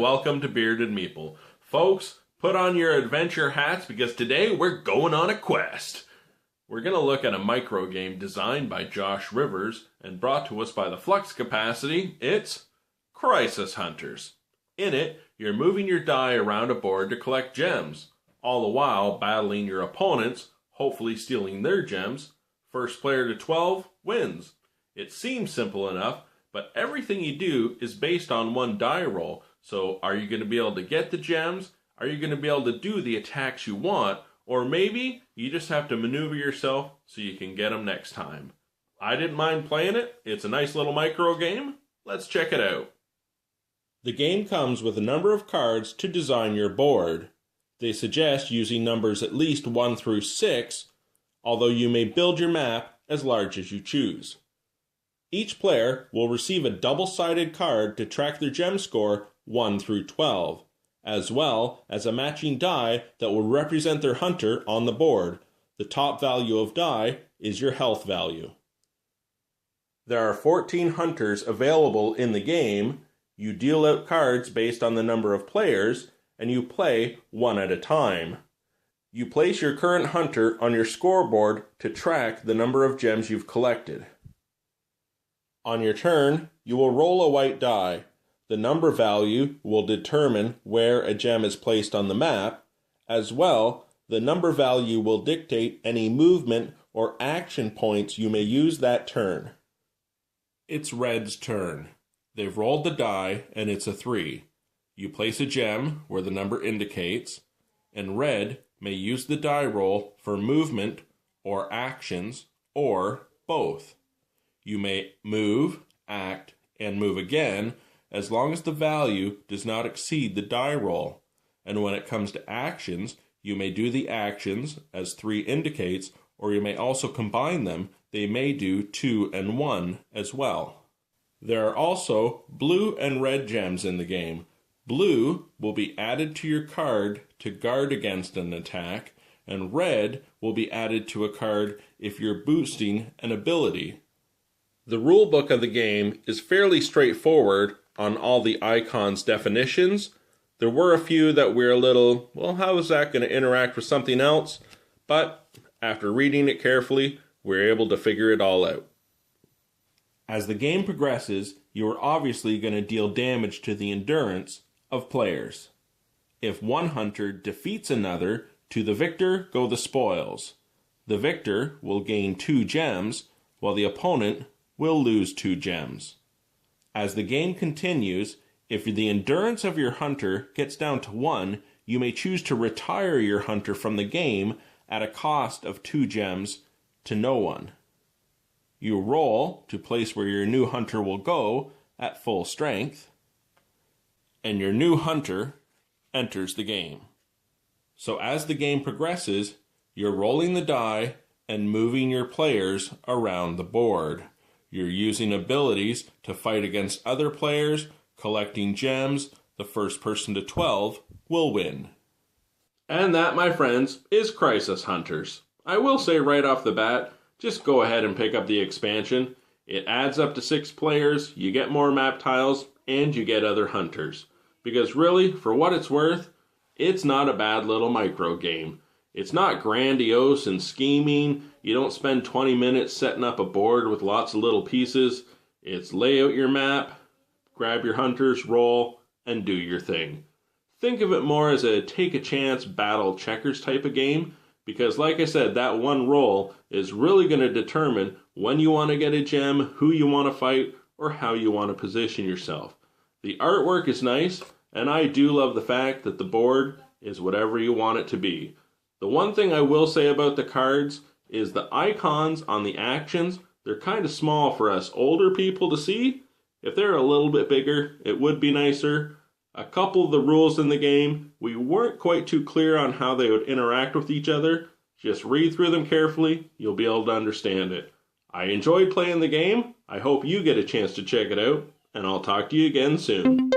welcome to Bearded Meeple. Folks, put on your adventure hats because today we're going on a quest. We're going to look at a micro game designed by Josh Rivers and brought to us by the Flux Capacity. It's Khrysos Hunters. In it, you're moving your die around a board to collect gems, all the while battling your opponents, hopefully stealing their gems. First player to 12 wins. It seems simple enough, but everything you do is based on one die roll. So are you going to be able to get the gems? Are you going to be able to do the attacks you want? Or maybe you just have to maneuver yourself so you can get them next time. I didn't mind playing it. It's a nice little micro game. Let's check it out. The game comes with a number of cards to design your board. They suggest using numbers at least 1 through 6, although you may build your map as large as you choose. Each player will receive a double-sided card to track their gem score 1 through 12, as well as a matching die that will represent their hunter on the board. The top value of die is your health value. There are 14 hunters available in the game. You deal out cards based on the number of players, and you play one at a time. You place your current hunter on your scoreboard to track the number of gems you've collected. On your turn, you will roll a white die. The number value will determine where a gem is placed on the map. As well, the number value will dictate any movement or action points you may use that turn. It's Red's turn. They've rolled the die, and it's a 3. You place a gem where the number indicates, and Red may use the die roll for movement or actions, or both. You may move, act, and move again as long as the value does not exceed the die roll. And when it comes to actions, you may do the actions as 3 indicates, or you may also combine them. They may do 2 and 1 as well. There are also blue and red gems in the game. Blue will be added to your card to guard against an attack, and red will be added to a card if you're boosting an ability. The rulebook of the game is fairly straightforward on all the icons' definitions. There were a few that were a little, well, how is that going to interact with something else? But after reading it carefully, we're able to figure it all out. As the game progresses, you are obviously going to deal damage to the endurance of players. If one hunter defeats another, to the victor go the spoils. The victor will gain 2 gems, while the opponent will lose 2 gems. As the game continues, if the endurance of your hunter gets down to 1, you may choose to retire your hunter from the game at a cost of 2 gems to no one. You roll to place where your new hunter will go at full strength, and your new hunter enters the game. So as the game progresses, you're rolling the die and moving your players around the board. You're using abilities to fight against other players, collecting gems. The first person to 12 will win. And that, my friends, is Khrysos Hunters. I will say right off the bat, just go ahead and pick up the expansion. It adds up to 6 players, you get more map tiles, and you get other hunters. Because really, for what it's worth, it's not a bad little micro game. It's not grandiose and scheming. You don't spend 20 minutes setting up a board with lots of little pieces. It's lay out your map, grab your hunters, roll, and do your thing. Think of it more as a take a chance battle checkers type of game, because like I said, that one roll is really going to determine when you want to get a gem, who you want to fight, or how you want to position yourself. The artwork is nice, and I do love the fact that the board is whatever you want it to be. The one thing I will say about the cards is the icons on the actions, they're kind of small for us older people to see. If they're a little bit bigger, it would be nicer. A couple of the rules in the game, we weren't quite too clear on how they would interact with each other. Just read through them carefully, you'll be able to understand it. I enjoyed playing the game. I hope you get a chance to check it out, and I'll talk to you again soon.